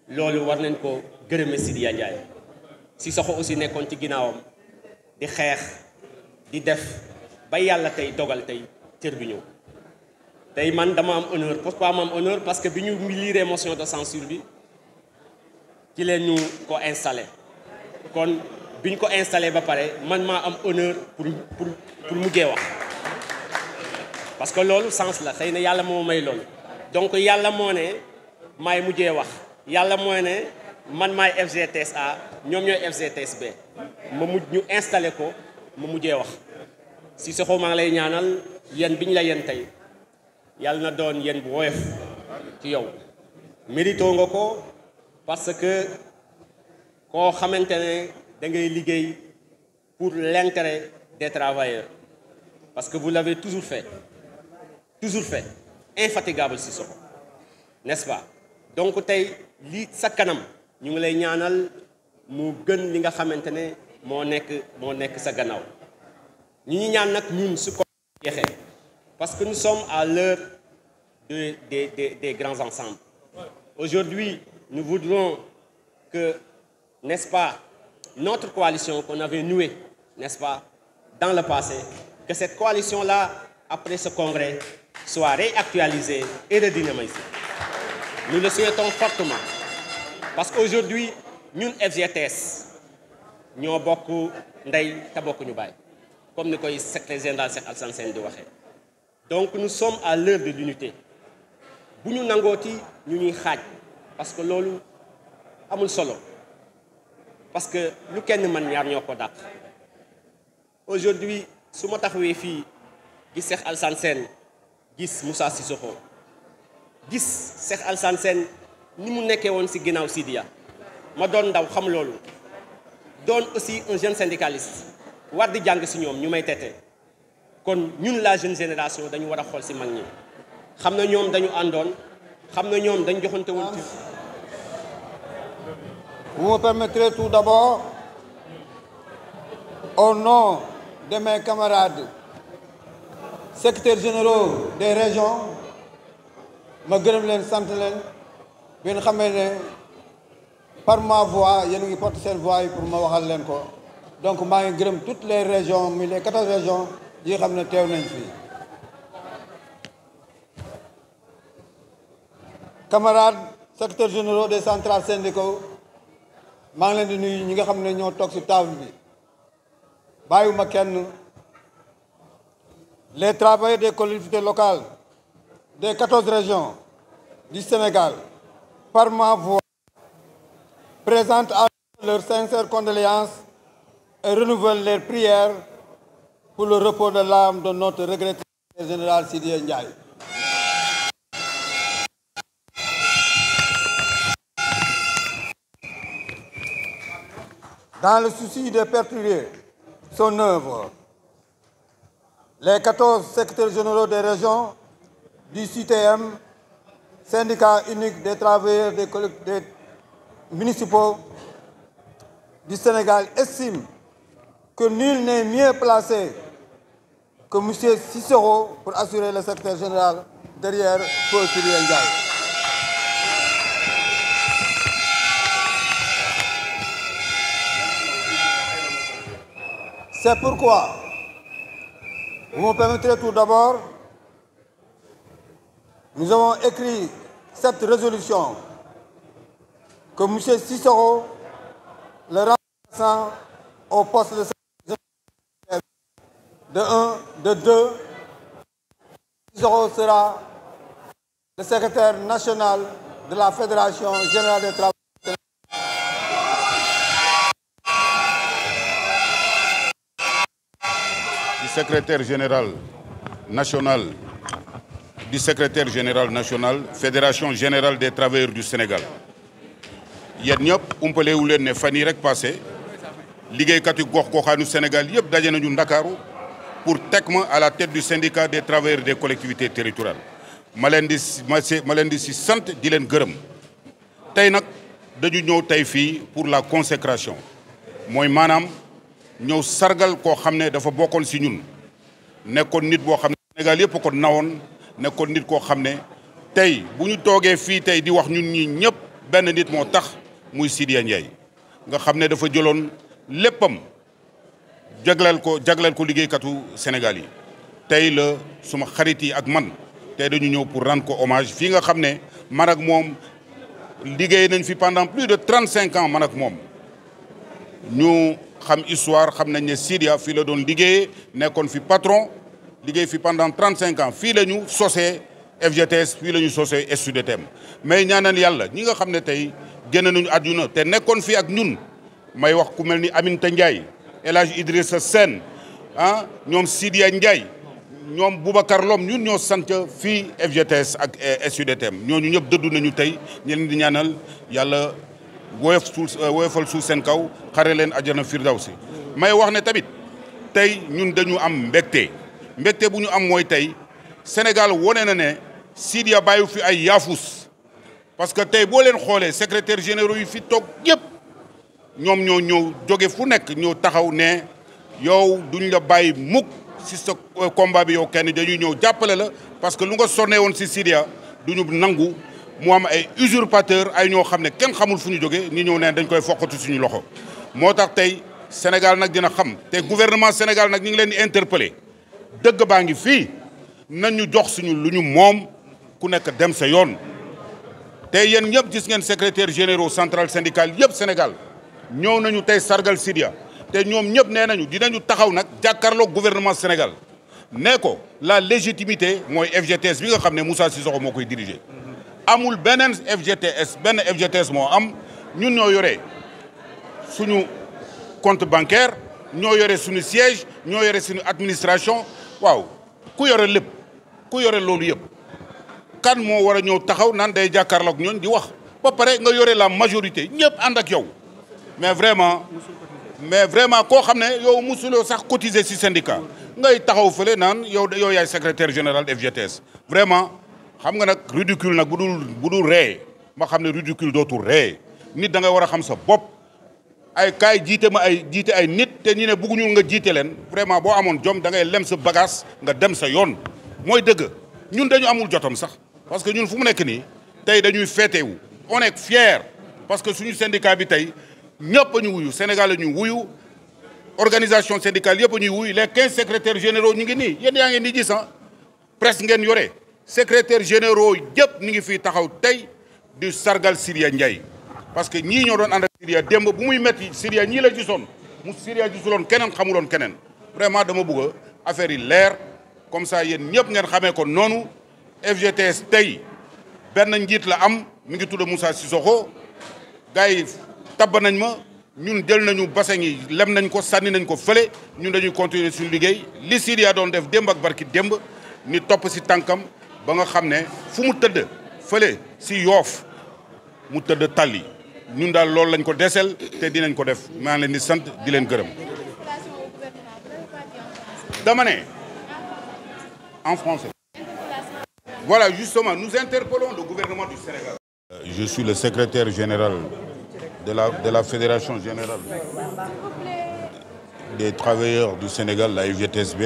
Speaker 6: loolu war nañ ko gërëme Sidya Ndiaye Sissoko aussi nekkoon ci ginnaawam di xeex di def ba yàlla tey dogal tey cër bi ñëw tey man dama am honneur. Pourquoi ma am honneur? Parce que bi ñu lire motion de censure bi ci leen ñu ko installé kon bi ñu ko installé ba pare man maa am honneur pour mujjee wax parce que loolu sens la xëy na yàlla moo may loolu donc yàlla moo ne maay mujjee wax yàlla moo ne man maay FGTSA ñoom ñooy FGTSB ma mujj ñu installé ko ma mujjee wax Sissoko maa ngi lay ñaanal yéen bi ñu la yéen tey yàlla na doon yéen bu woyof ci yow mérito nga ko parce que koo xamante ne da ngay liggéey pour l'intérêt des travailleurs parce que vous l'avez toujours fait infatigable Sissoko, n'est-ce pas? Donc tey li sa kanam ñu ngi lay ñaanal mu gën li nga xamante ne moo nekk sa gannaaw ñi ñaan nag ñun su ko jeexee parce que nous sommes à l'heure des grands ensembles. Aujourd'hui, nous voudrons que, n'est-ce pas, notre coalition qu'on avait nouée, n'est-ce pas, dans le passé, que cette coalition-là, après ce congrès, soit réactualisée et redynamisée. Nous le souhaitons fortement. Parce qu'aujourd'hui, nous, FGTS, nous avons beaucoup de comme nous le secrétaire général Cheikh Alassane Sène di waxee. Donc nous sommes à l'heure de l'unité. Bu ñu nangooti ñu ñuy xaaj parce que loolu amul solo parce que lu kenn man ñaar ñoo ko dàq. Aujourd'hui su ma taxawee fii gis Cheikh Alassane Sène gis Moussa Sissoko gis Cheikh Alassane Sène ni mu nekkee woon ci ginnaaw Sidya ma doon ndaw xam loolu doon aussi un jeune syndicaliste war di jàng ci ñoom ñu may tete kon ñun la jeune génération dañu war a xool ci mag ñi xam na ñoom dañu àndoon xam na ñoom dañu joxante woon ci.
Speaker 7: Vous me permettrez tout d'abord, au nom de mes camarades secrétaires généraux des régions ma gërëm leen sant leen bi nga xamee ne par ma voix yéen a ngi porte seen voix yi pour ma waxal leen ko donc maa ngi gërëm toutes les régions mi les 14 régions yi xam ne teew nañ fii. Camarades secrétaires généraux des centrales syndicaux maa ngi leen di nuyu ñi nga xam ne ñoo toog ci table bi bàyyiwuma kenn. Les travailleurs des collectivités locales des 14 régions du Sénégal, par ma voix, présentent à leurs sincères condoléances et renouvellent leurs prières pour le repos de l'âme de notre regretté général Sidya Ndiaye. Dans le souci de perpétuer son œuvre, les 14 secrétaires généraux des régions du CTM, syndicat unique des travailleurs des collectivités municipaux du Sénégal, estiment que nul n'est mieux placé que M. Sissoko pour assurer le secrétaire général derrière Feu Sidya Ndiaye. C'est pourquoi vous me permettrez tout d'abord, nous avons écrit cette résolution que M. Sissoko, le remplaçant au poste de secrétaire de 1, de 2, Sissoko sera le secrétaire national de la Fédération générale des travailleurs.
Speaker 8: Secrétaire général national Fédération générale des travailleurs du Sénégal yéen ñëpp umpale wu leen ne fan yii rek passé liggéeykat yu gox-goxaanu Sénégal yëpp daje nañu Ndakaaru pour teg ma à la tête du syndicat des travailleurs des collectivités territoriales ma leen di si sant di leen gërëm tey nag dañu ñëw tey fii pour la consécration mooy maanaam ñëw sargal koo xam ne dafa bokkoon si ñun nekkoon nit boo xam ne Sénégal yëpp ko nawoon nekkoon nit koo xam ne tey bu ñu toogee fii tey di wax ñun ñi ñëpp benn nit moo tax muy Sidya Ndiaye nga xam ne dafa jëloon léppam jagleel ko liggéeykatu Sénégal yi tey la suma xarit yi ak man tey dañu ñëw pour rendre ko hommage fii nga xam ne man ak moom liggéey nañ fi pendant plus de 35 ans man ak moom ñu xam histoire xam nañ ne Sidya fii la doon liggéeyee nekkoon fi patron liggéey fi pendant 35 ans fii la ñu sosee FGTS fii la ñu sosee SUDTM mais ñaanal yàlla ñi nga xam ne tey génn nañu àdduna te nekkoon fii ak ñun may wax ku mel ni Aminata Ndiaye El Hadj Idrissa Sène ah ñoom Sidya Ndiaye ñoom Boubacar Lom ñun ñoo sant fii FGTS ak SUDTM ñooñu ñëpp dëddu nañu tey ñu leen di ñaanal yàlla woyofal suuf seen kaw xare leen àjjana firdawsi may wax ne tamit tey ñun dañu am mbégte bu ñu am mooy tey Sénégal wone na ne Sidya bàyyi fi ay yaafus parce que tey boo leen xoolee secrétaire généraux yi fi toog yëpp ñoom ñoo ñëw jóge fu nekk ñëw taxaw ne yow duñ la bàyyi mukk si sa combat bi yow kenn dañuy ñëw jàppale la parce que lu nga sonné woon si Sidya duñu nangu mu am ay usurpateur ay ñoo xam ne kenn xamul fu ñu jóge ñu ñëw ne dañ koy foqatu suñu loxo moo tax tey Sénégal nag dina xam te gouvernement Sénégal nag ñu ngi leen di interpeller dëgg baa ngi fii nañ ñu jox suñu lu ñu moom ku nekk dem sa yoon tey yéen ñëpp gis ngeen secrétaire généraux central syndical yëpp Sénégal ñëw nañu tey sargal Sidya te ñoom ñëpp nee nañu dinañu taxaw nag jàkkaarloog gouvernement Sénégal nee ko la légitimité mooy FGTS bi nga xam ne Moussa Cissokho moo koy diriger amul beneen FGTS moo am ñun ñoo yore suñu compte bancaire ñoo yore suñu siège ñoo yore suñu administration waaw ku yore lépp ku yore loolu yëpp kan moo war a ñëw taxaw naan day jàkkaarloog ñoon di wax ba pare nga yore la majorité ñëpp ànd ak yow mais vraiment koo xam ne yow musuloo sax cotiser ci syndicat ngay taxaw fële naan yow yaay secrétaire général FGTS vraiment xam nga nag ridicule nag bu dul ree ma xam ne ridicule dootul ree nit da ngay war a xam sa bopp ay kaay jiite ay nit te ñu ne bëgguñu nga jiite leen vraiment boo amoon jom da ngay lem sa bagage nga dem sa yoon mooy dëgg ñun dañu amul jotom sax parce que ñun fu mu nekk nii tey dañuy féetewu on est fier parce que suñu syndicat bi tey ñëpp a ñu wuyu Sénégal la ñu wuyu organisation syndicale yëpp a ñuy wuyu les 15 secrétaires généraux ñu ngi nii yéen yaa ngeen di gis presse ngeen yore secrétaires généraux yëpp ñu ngi fii taxaw tey di sargal Sidya Ndiaye parce que ñii ñoo doon ànd ak Sidya démb bu muy métti Sidya ñii la gisoon mu Sidya gisuloon keneen xamuloon keneen vraiment dama bëgg affaire yi leer comme ça yéen ñëpp ngeen xamee ko noonu FGTS tey benn njiit la am mi ngi tudd Moussa Cissokho gars yi tabb nañ ma ñun jël nañu bassin yi lem nañ ko sànni nañ ko fële ñun dañuy continuer suñu liggéey li Sidya doon def démb ak barki démb ni topp si tànkam ba nga xam ne fu mu tëdd fële si Yoof mu tëdd Tali ñun daal loolu lañ ko desel te dinañ ko def maa ngi leen di sant di leen gërëm. dama ne en français. Voilà, justement, nous interpellons le gouvernement du Sénégal. Je suis le secrétaire général de la Fédération générale des travailleurs du Sénégal, la FGTSB,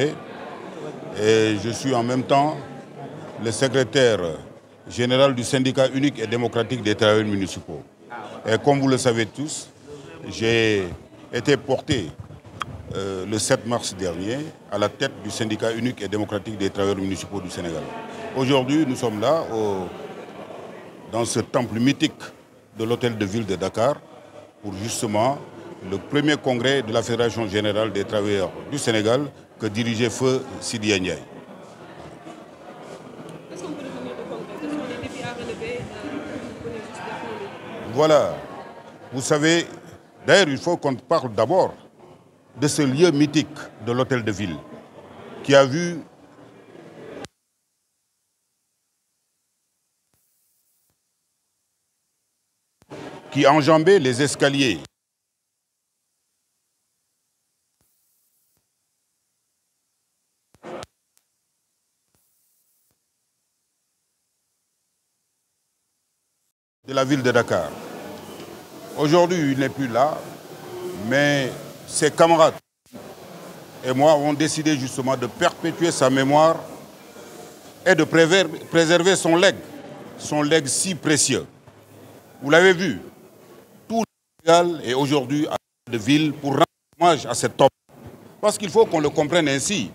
Speaker 8: et je suis en même temps le secrétaire général du syndicat unique et démocratique des travailleurs municipaux. Et comme vous le savez tous, j'ai été porté le 7 mars dernier à la tête du syndicat unique et démocratique des travailleurs municipaux du Sénégal. Aujourd'hui, nous sommes là dans ce temple mythique de l'hôtel de ville de Dakar pour justement le premier congrès de la Fédération générale des travailleurs du Sénégal que dirigeait feu Sidya Ndiaye.
Speaker 9: Est-ce qu'on peut revenir au congrès? Quels sont les défis à relever?
Speaker 8: Voilà. Vous savez, d'ailleurs, il faut qu'on parle d'abord de ce lieu mythique de l'hôtel de ville qui a vu qui enjambait les escaliers de la ville de Dakar. Aujourd'hui, il n'est plus là, mais ses camarades et moi avons décidé justement de perpétuer sa mémoire et de préserver son legs si précieux. Vous l'avez vu, tout le Sénégal est aujourd'hui à de ville pour rendre hommage à cet homme. Parce qu'il faut qu'on le comprenne ainsi.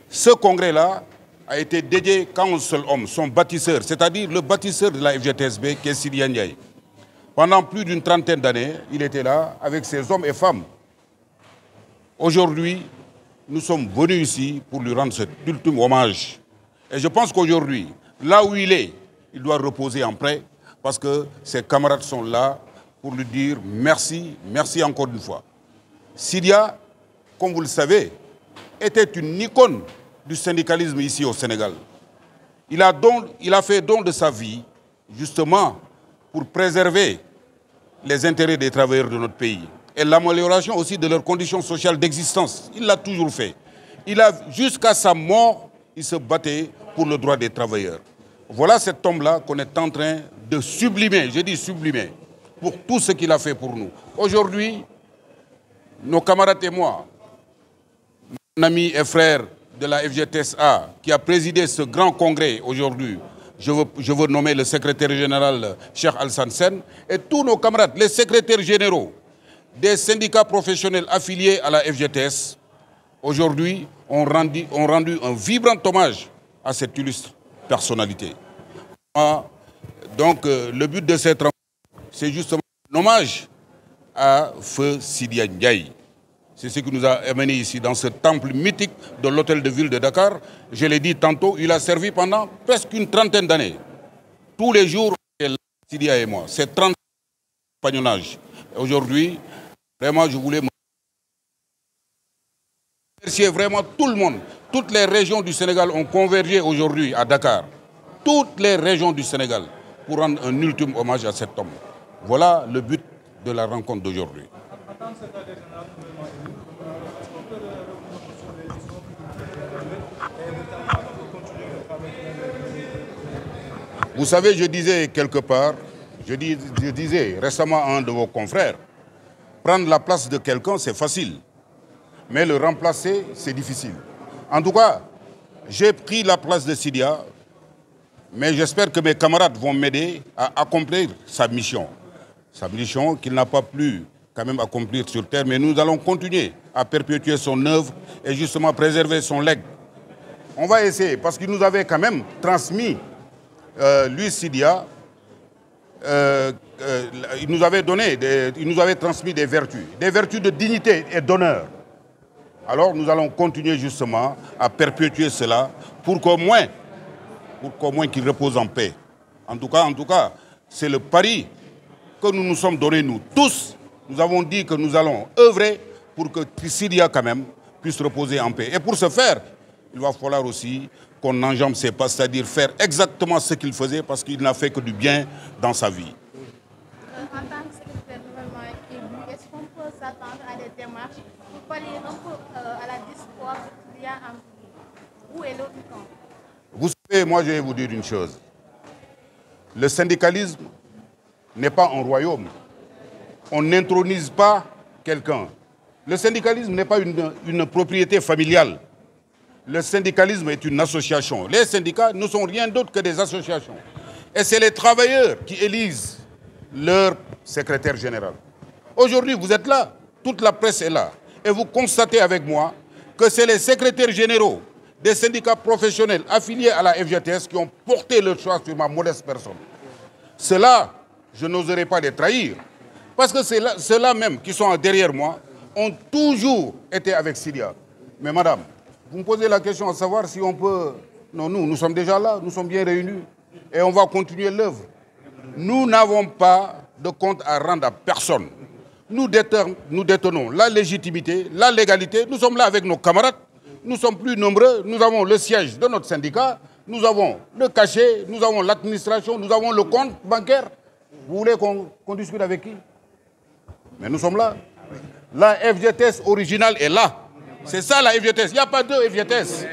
Speaker 8: Ce congrès-là a été dédié qu'à un seul homme, son bâtisseur, c'est-à-dire le bâtisseur de la FGTSB, qui est Sidya Ndiaye. Pendant plus d'une trentaine d'années, il était là avec ses hommes et femmes. Aujourd'hui, nous sommes venus ici pour lui rendre cet ultime hommage. Et je pense qu'aujourd'hui, là où il est, il doit reposer en paix parce que ses camarades sont là pour lui dire merci, merci encore une fois. Sidya, comme vous le savez, était une icône du syndicalisme ici au Sénégal. Il a fait don de sa vie, justement, pour préserver les intérêts des travailleurs de notre pays et l'amélioration aussi de leurs conditions sociales d'existence. Il l'a toujours fait. Jusqu'à sa mort, il se battait pour le droit des travailleurs. Voilà cet homme-là qu'on est en train de sublimer, je dis sublimer, pour tout ce qu'il a fait pour nous. Aujourd'hui, nos camarades et moi, mon ami et frère de la FGTSA, qui a présidé ce grand congrès aujourd'hui, je veux nommer le secrétaire général Cheikh Alassane Sène, et tous nos camarades, les secrétaires généraux des syndicats professionnels affiliés à la FGTS, aujourd'hui ont rendu un vibrant hommage à cette illustre personnalité. Donc le but de cette rencontre, c'est justement un hommage à Feu Sidya Ndiaye. C'est ce qui nous a amenés ici, dans ce temple mythique de l'hôtel de ville de Dakar. Je l'ai dit tantôt, il a servi pendant presque une trentaine d'années. Tous les jours, Sidya et moi, c'est 30 compagnonnages. Aujourd'hui, vraiment, je voulais remercier vraiment tout le monde. Toutes les régions du Sénégal ont convergé aujourd'hui à Dakar. Toutes les régions du Sénégal pour rendre un ultime hommage à cet homme. Voilà le but de la rencontre d'aujourd'hui. Vous savez, je disais quelque part, je disais récemment à un de vos confrères, prendre la place de quelqu'un, c'est facile. Mais le remplacer, c'est difficile. En tout cas, j'ai pris la place de Sidya, mais j'espère que mes camarades vont m'aider à accomplir sa mission. Sa mission qu'il n'a pas pu quand même accomplir sur terre, mais nous allons continuer à perpétuer son œuvre et justement préserver son legs. On va essayer, parce qu'il nous avait quand même transmis, lui Sidya, il nous avait transmis des vertus de dignité et d'honneur. Alors nous allons continuer justement à perpétuer cela pour qu'au moins qu'il repose en paix. En tout cas, c'est le pari que nous nous sommes donnés, nous tous. Nous avons dit que nous allons œuvrer pour que Sidya quand même puisse reposer en paix. Et pour ce faire, il va falloir aussi qu'on enjambe ses pas, c'est-à-dire faire exactement ce qu'il faisait parce qu'il n'a fait que du bien dans sa vie.
Speaker 10: En tant que secrétaire nouvellement élu, est-ce qu'on peut s'attendre à des démarches pour pallier un peu à la discorde qu'il y a entre vous? Où est l'autre camp?
Speaker 8: Vous savez, moi je vais vous dire une chose. Le syndicalisme n'est pas un royaume. On n'intronise pas quelqu'un. Le syndicalisme n'est pas une propriété familiale. Le syndicalisme est une association. Les syndicats ne sont rien d'autre que des associations. Et c'est les travailleurs qui élisent leur secrétaire général. Aujourd'hui, vous êtes là, toute la presse est là. Et vous constatez avec moi que c'est les secrétaires généraux des syndicats professionnels affiliés à la FGTS qui ont porté leur choix sur ma modeste personne. Ceux-là, je n'oserais pas les trahir. Parce que ceux-là même qui sont derrière moi ont toujours été avec Sidya. Mais madame, vous me posez la question à savoir si on peut... Non, nous sommes déjà là, nous sommes bien réunis. Et on va continuer l'œuvre. Nous n'avons pas de compte à rendre à personne. Nous détenons la légitimité, la légalité. Nous sommes là avec nos camarades. Nous sommes plus nombreux. Nous avons le siège de notre syndicat. Nous avons le cachet. Nous avons l'administration. Nous avons le compte bancaire. Vous voulez qu'on discute avec qui? Mais nous sommes là. La FGTS originale est là. C'est ça la FGTS. Il n'y a pas deux FGTS.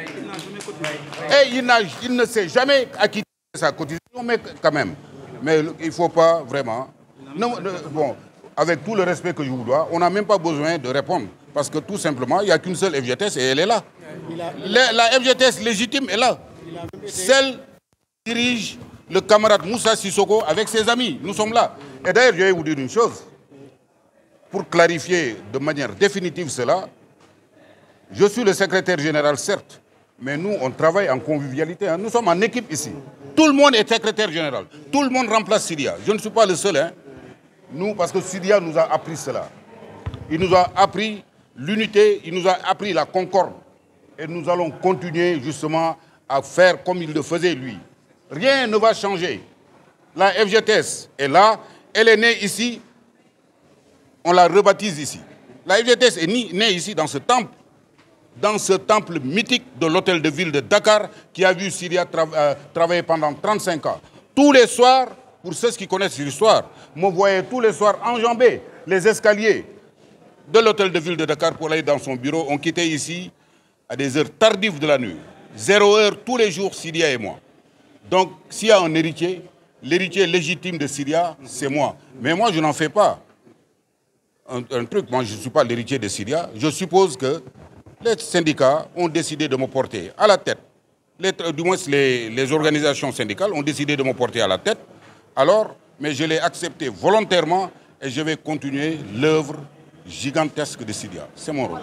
Speaker 8: Et il ne s'est jamais acquitté de sa cotisation, mais quand même. Mais il ne faut pas vraiment... Bon, avec tout le respect que je vous dois, on n'a même pas besoin de répondre. Parce que tout simplement, il n'y a qu'une seule FGTS et elle est là. La FGTS légitime est là. Celle qui dirige le camarade Moussa Sissoko avec ses amis. Nous sommes là. Et d'ailleurs, je vais vous dire une chose. Pour clarifier de manière définitive cela, je suis le secrétaire général, certes, mais nous, on travaille en convivialité. Hein. Nous sommes en équipe ici. Tout le monde est secrétaire général. Tout le monde remplace Sidia. Je ne suis pas le seul. Hein. Nous, parce que Sidia nous a appris cela. Il nous a appris l'unité, il nous a appris la concorde. Et nous allons continuer justement à faire comme il le faisait lui. Rien ne va changer. La FGTS est là, elle est née ici, on la rebaptise ici. La FGTS est née ici dans ce temple mythique de l'hôtel de ville de Dakar qui a vu Sidia travailler pendant 35 ans. Tous les soirs, pour ceux qui connaissent l'histoire, me voyaient tous les soirs enjamber les escaliers de l'hôtel de ville de Dakar pour aller dans son bureau. On quittait ici à des heures tardives de la nuit. 0 heure tous les jours, Sidia et moi. Donc, s'il y a un héritier, l'héritier légitime de Sidia, c'est moi. Mais moi, je n'en fais pas un truc. Moi, je ne suis pas l'héritier de Sidia. Je suppose que les syndicats ont décidé de me porter à la tête. Du moins, les organisations syndicales ont décidé de me porter à la tête. Alors, mais je l'ai accepté volontairement et je vais continuer l'œuvre gigantesque de Sidia. C'est mon rôle.